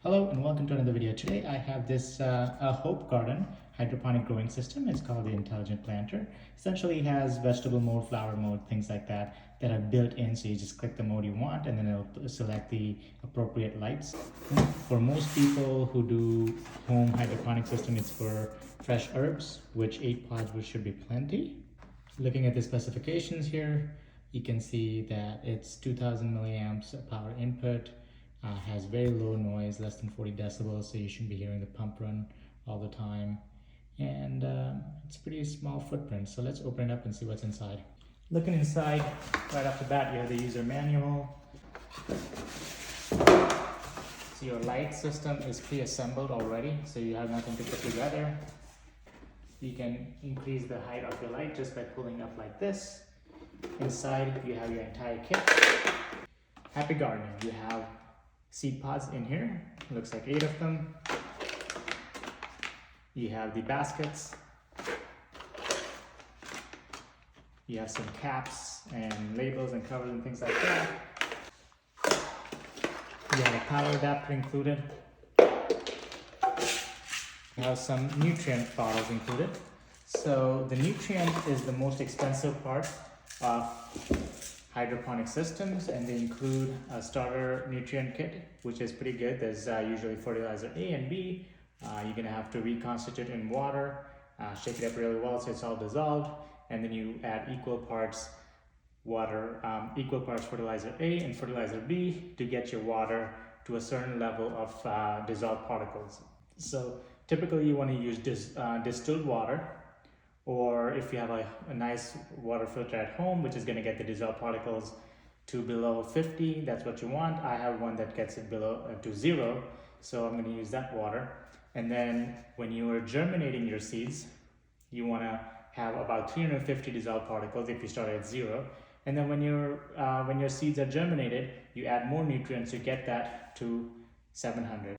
Hello and welcome to another video. Today I have this Ahopegarden hydroponic growing system. It's called the Intelligent Planter. Essentially it has vegetable mode, flower mode, things like that are built in, so you just click the mode you want and then it'll select the appropriate lights. For most people who do home hydroponic system, it's for fresh herbs, which 8 pods should be plenty. Looking at the specifications here, you can see that it's 2000 milliamps power input. Has very low noise, less than 40 decibels, so you shouldn't be hearing the pump run all the time. And it's a pretty small footprint, so let's open it up and see what's inside. Looking inside, right off the bat, you have the user manual. So your light system is pre-assembled already, so you have nothing to put together. You can increase the height of your light just by pulling up like this. Inside, you have your entire kit. Happy gardening. You have seed pods in here, looks like 8 of them. You have the baskets. You have some caps and labels and covers and things like that. You have a power adapter included. You have some nutrient bottles included. So the nutrient is the most expensive part of hydroponic systems, and they include a starter nutrient kit, which is pretty good. There's usually fertilizer A and B. You're gonna have to reconstitute in water, shake it up really well so it's all dissolved, and then you add equal parts water, equal parts fertilizer A and fertilizer B to get your water to a certain level of dissolved particles. So typically you want to use distilled water, or if you have a nice water filter at home, which is going to get the dissolved particles to below 50, that's what you want. I have one that gets it below to 0, so I'm going to use that water. And then when you are germinating your seeds, you want to have about 350 dissolved particles if you start at 0. And then when your seeds are germinated, you add more nutrients to get that to 700.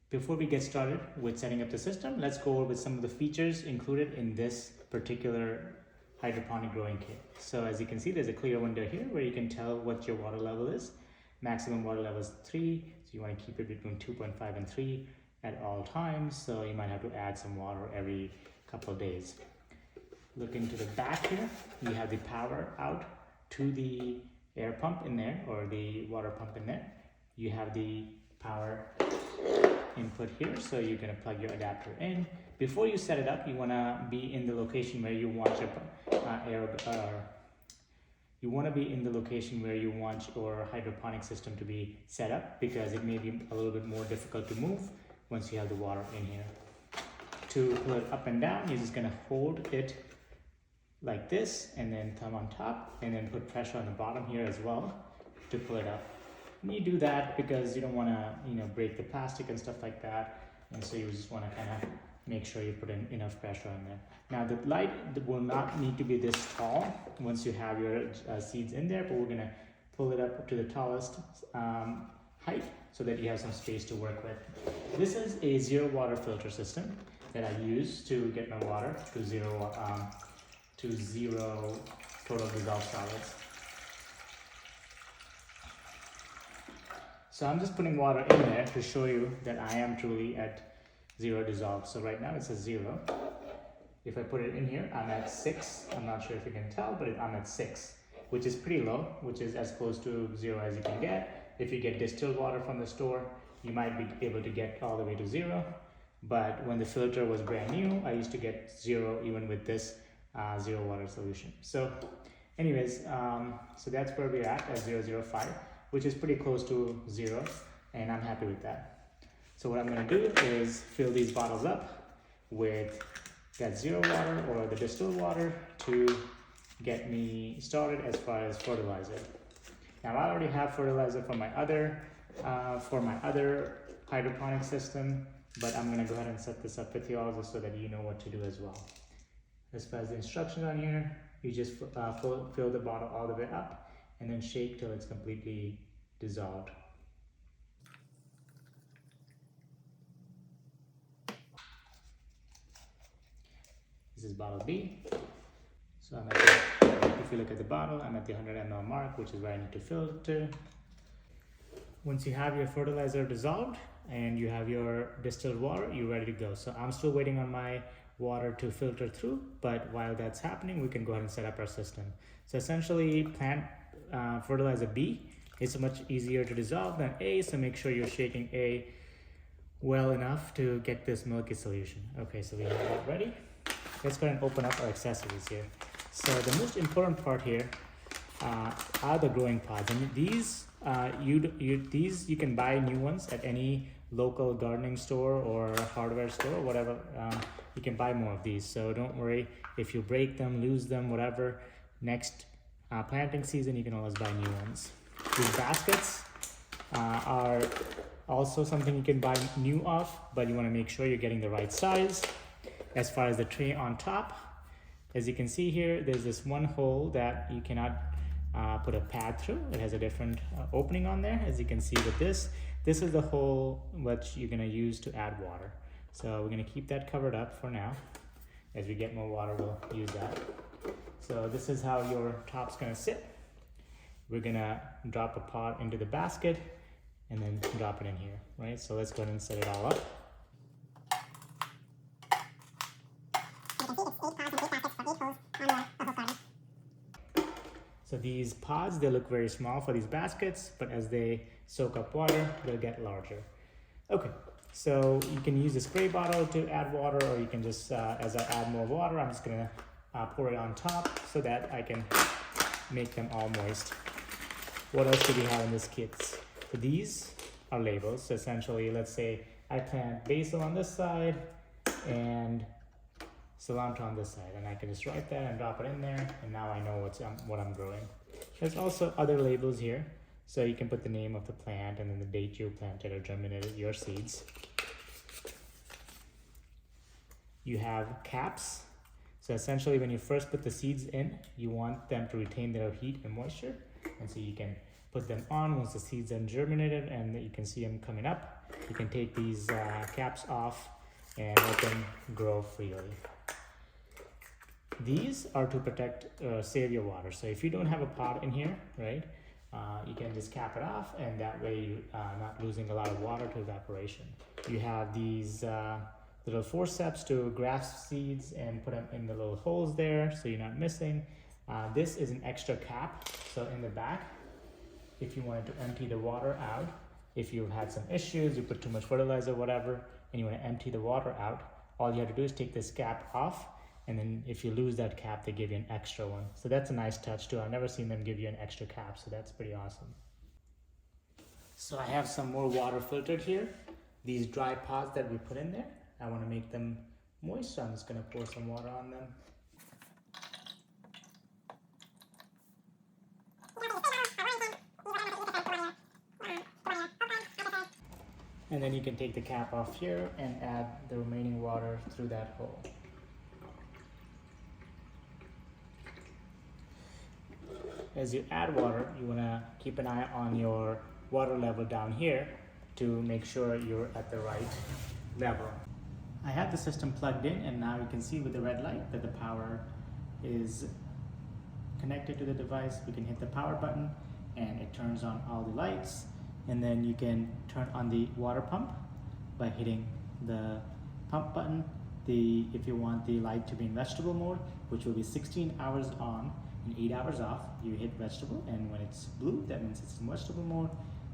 Before we get started with setting up the system, let's go over with some of the features included in this particular hydroponic growing kit. So as you can see, there's a clear window here where you can tell what your water level is. Maximum water level is 3, so you want to keep it between 2.5 and 3 at all times. So you might have to add some water every couple of days. Looking to the back here, you have the power out to the air pump in there, or the water pump in there. You have the power input here, so you're going to plug your adapter in. Before you set it up, you want to be in the location where you want your hydroponic system to be set up, because it may be a little bit more difficult to move once you have the water in here. To pull it up and down, you're just going to hold it like this and then thumb on top, and then put pressure on the bottom here as well to pull it up. And you do that because you don't want to, break the plastic and stuff like that, and so you just want to kind of make sure you put in enough pressure on there. Now the light will not need to be this tall once you have your seeds in there, but we're going to pull it up to the tallest height so that you have some space to work with. This is a 0 water filter system that I use to get my water to zero total dissolved solids. So I'm just putting water in there to show you that I am truly at 0 dissolved. So right now it says 0. If I put it in here, I'm at 6. I'm not sure if you can tell, but I'm at 6, which is pretty low, which is as close to 0 as you can get. If you get distilled water from the store, you might be able to get all the way to 0. But when the filter was brand new, I used to get 0 even with this 0 water solution. So anyways, so that's where we're at 005, which is pretty close to 0, and I'm happy with that. So what I'm going to do is fill these bottles up with that 0 water or the distilled water to get me started as far as fertilizer. Now I already have fertilizer for my other hydroponic system, but I'm going to go ahead and set this up with you all just so that you know what to do as well. As far as the instructions on here, you just fill the bottle all the way up and then shake till it's completely dissolved. This is bottle B. So if you look at the bottle, I'm at the 100 ml mark, which is where I need to filter. Once you have your fertilizer dissolved and you have your distilled water, you're ready to go. So I'm still waiting on my water to filter through, but while that's happening, we can go ahead and set up our system. So essentially, plant fertilizer B is much easier to dissolve than A, so make sure you're shaking A well enough to get this milky solution. Okay, so we have that ready. Let's go ahead and open up our accessories here. So the most important part here are the growing pods, and these you can buy new ones at any local gardening store or hardware store, whatever. You can buy more of these, so don't worry if you break them, lose them, whatever. Next planting season, you can always buy new ones. These baskets are also something you can buy new of, but you want to make sure you're getting the right size. As far as the tray on top, as you can see here, there's this one hole that you cannot put a pad through. It has a different opening on there. As you can see with this is the hole which you're going to use to add water. So we're going to keep that covered up for now. As we get more water, we'll use that. So this is how your top's going to sit. We're going to drop a pot into the basket and then drop it in here, right? So let's go ahead and set it all up. So these pods, they look very small for these baskets, but as they soak up water, they'll get larger. Okay, so you can use a spray bottle to add water, or you can just, as I add more water, I'm just gonna pour it on top so that I can make them all moist. What else do we have in this kit? So these are labels. So essentially, let's say I plant basil on this side and cilantro on this side, and I can just write that and drop it in there, and now I know what I'm growing. There's also other labels here, so you can put the name of the plant and then the date you planted or germinated your seeds. You have caps. So essentially, when you first put the seeds in, you want them to retain their heat and moisture, and so you can put them on once the seeds are germinated and you can see them coming up. You can take these caps off and let them grow freely. These are to protect, save your water. So if you don't have a pot in here, right, you can just cap it off, and that way you're not losing a lot of water to evaporation. You have these little forceps to grasp seeds and put them in the little holes there so you're not missing. This is an extra cap, so in the back, if you wanted to empty the water out, if you've had some issues, you put too much fertilizer, whatever, and you want to empty the water out, all you have to do is take this cap off, and then if you lose that cap, they give you an extra one. So that's a nice touch too. I've never seen them give you an extra cap, so that's pretty awesome. So I have some more water filtered here. These dry pods that we put in there, I want to make them moist, so I'm just going to pour some water on them. And then you can take the cap off here and add the remaining water through that hole. As you add water, you want to keep an eye on your water level down here to make sure you're at the right level. I have the system plugged in, and now you can see with the red light that the power is connected to the device. We can hit the power button and it turns on all the lights, and then you can turn on the water pump by hitting the pump button. If you want the light to be in vegetable mode, which will be 16 hours on and 8 hours off, you hit vegetable, and when it's blue, that means it's in vegetable mode.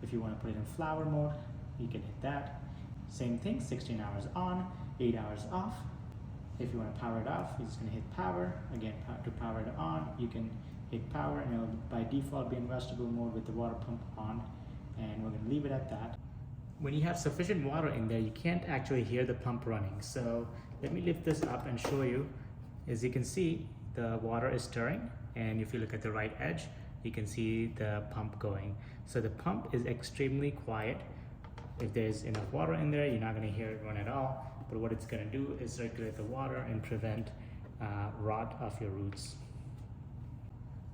If you want to put it in flower mode, you can hit that. Same thing, 16 hours on, 8 hours off. If you want to power it off, you're just going to hit power. Again, to power it on, you can hit power, and it'll by default be in vegetable mode with the water pump on, and we're going to leave it at that. When you have sufficient water in there, you can't actually hear the pump running. So let me lift this up and show you. As you can see, the water is stirring, and if you look at the right edge, you can see the pump going. So the pump is extremely quiet. If there's enough water in there, you're not going to hear it run at all. But what it's going to do is circulate the water and prevent rot of your roots.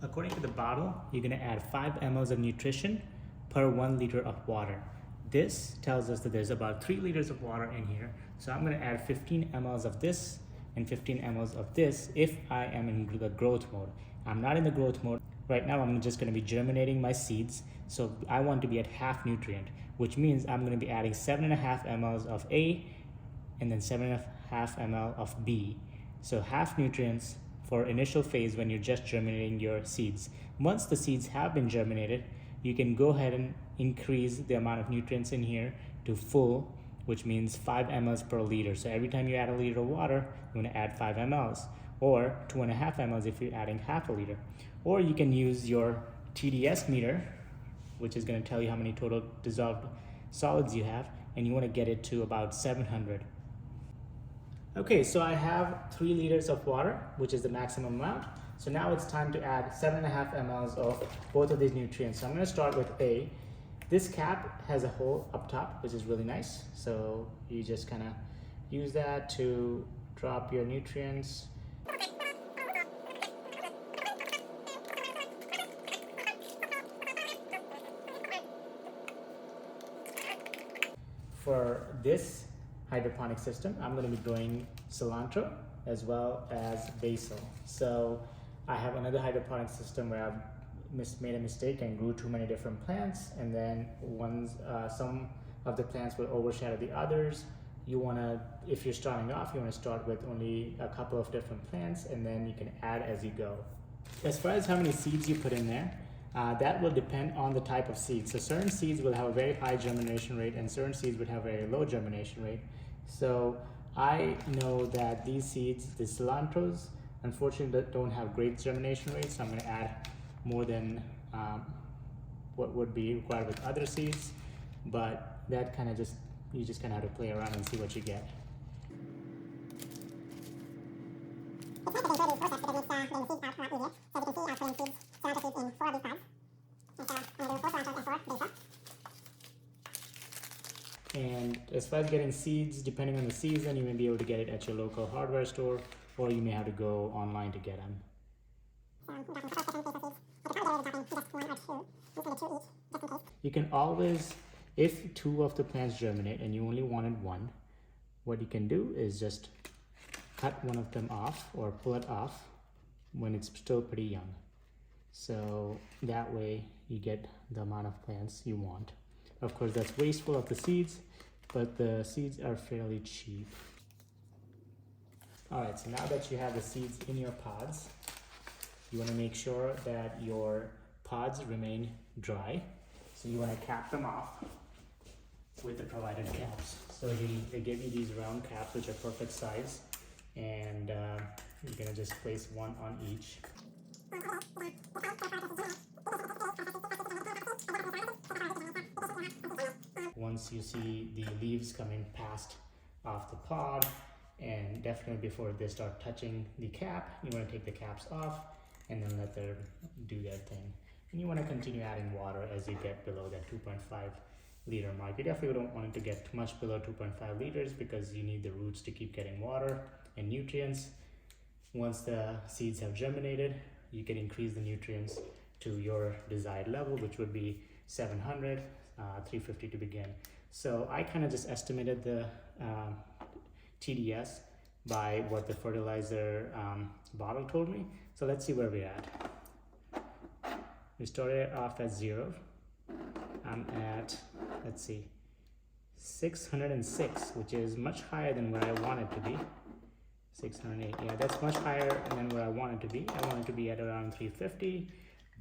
According to the bottle, you're going to add 5 ml of nutrition per 1 liter of water. This tells us that there's about 3 liters of water in here. So I'm going to add 15 ml of this and 15 ml of this if I am in the growth mode. I'm not in the growth mode. right now I'm just going to be germinating my seeds. So I want to be at half nutrient, which means I'm going to be adding 7.5 mLs of A and then 7.5 ml of B. So half nutrients for initial phase when you're just germinating your seeds. Once the seeds have been germinated, you can go ahead and increase the amount of nutrients in here to full, which means 5 mLs per liter. So every time you add a liter of water, you want to add 5 mLs, or 2.5 mLs if you're adding half a liter. Or you can use your TDS meter, which is going to tell you how many total dissolved solids you have, and you want to get it to about 700. Okay, so I have 3 liters of water, which is the maximum amount. So now it's time to add 7.5 mLs of both of these nutrients. So I'm going to start with A. This cap has a hole up top, which is really nice. So you just kind of use that to drop your nutrients. For this hydroponic system, I'm going to be growing cilantro as well as basil. So I have another hydroponic system where I've made a mistake and grew too many different plants, and then some of the plants will overshadow the others. You want to, if you're starting off, you want to start with only a couple of different plants, and then you can add as you go. As far as how many seeds you put in there, that will depend on the type of seed. So certain seeds will have a very high germination rate and certain seeds would have a very low germination rate. So I know that these seeds, the cilantros, unfortunately don't have great germination rates. So I'm going to add more than what would be required with other seeds. But that kind of you just kind of have to play around and see what you get. And as far as getting seeds, depending on the season, you may be able to get it at your local hardware store, or you may have to go online to get them. You can always, if 2 of the plants germinate and you only wanted 1, what you can do is just cut one of them off or pull it off when it's still pretty young. So that way you get the amount of plants you want. Of course, that's wasteful of the seeds, but the seeds are fairly cheap. All right, so now that you have the seeds in your pods, you want to make sure that your pods remain dry. So you want to cap them off with the provided caps. So they give you these round caps, which are perfect size, and you're going to just place one on each. Once you see the leaves coming past off the pod, and definitely before they start touching the cap, you want to take the caps off and then let them do their thing. And you want to continue adding water as you get below that 2.5 liter mark. You definitely don't want it to get too much below 2.5 liters because you need the roots to keep getting water and nutrients. Once the seeds have germinated, you can increase the nutrients to your desired level, which would be 700, 350 to begin. So I kind of just estimated the TDS by what the fertilizer bottle told me. So let's see where we're at. We started off at 0. I'm at, let's see, 606, which is much higher than where I want it to be. 608, yeah, that's much higher than where I want it to be. I want it to be at around 350,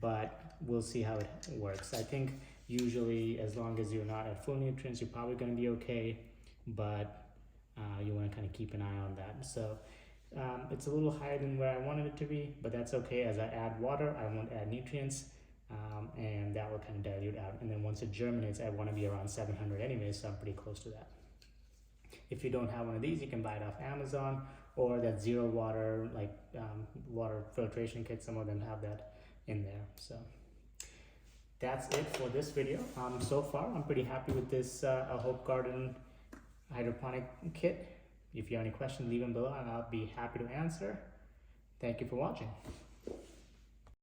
but we'll see how it works. I think usually as long as you're not at full nutrients, you're probably going to be okay, but you want to kind of keep an eye on that. So it's a little higher than where I wanted it to be, but that's okay. As I add water, I won't add nutrients, and that will kind of dilute out. And then once it germinates, I want to be around 700 anyway, so I'm pretty close to that. If you don't have one of these, you can buy it off Amazon, or that zero water, like water filtration kit. Some of them have that in there. So that's it for this video. So far, I'm pretty happy with this Ahopegarden Hydroponic kit. If you have any questions, leave them below and I'll be happy to answer. Thank you for watching.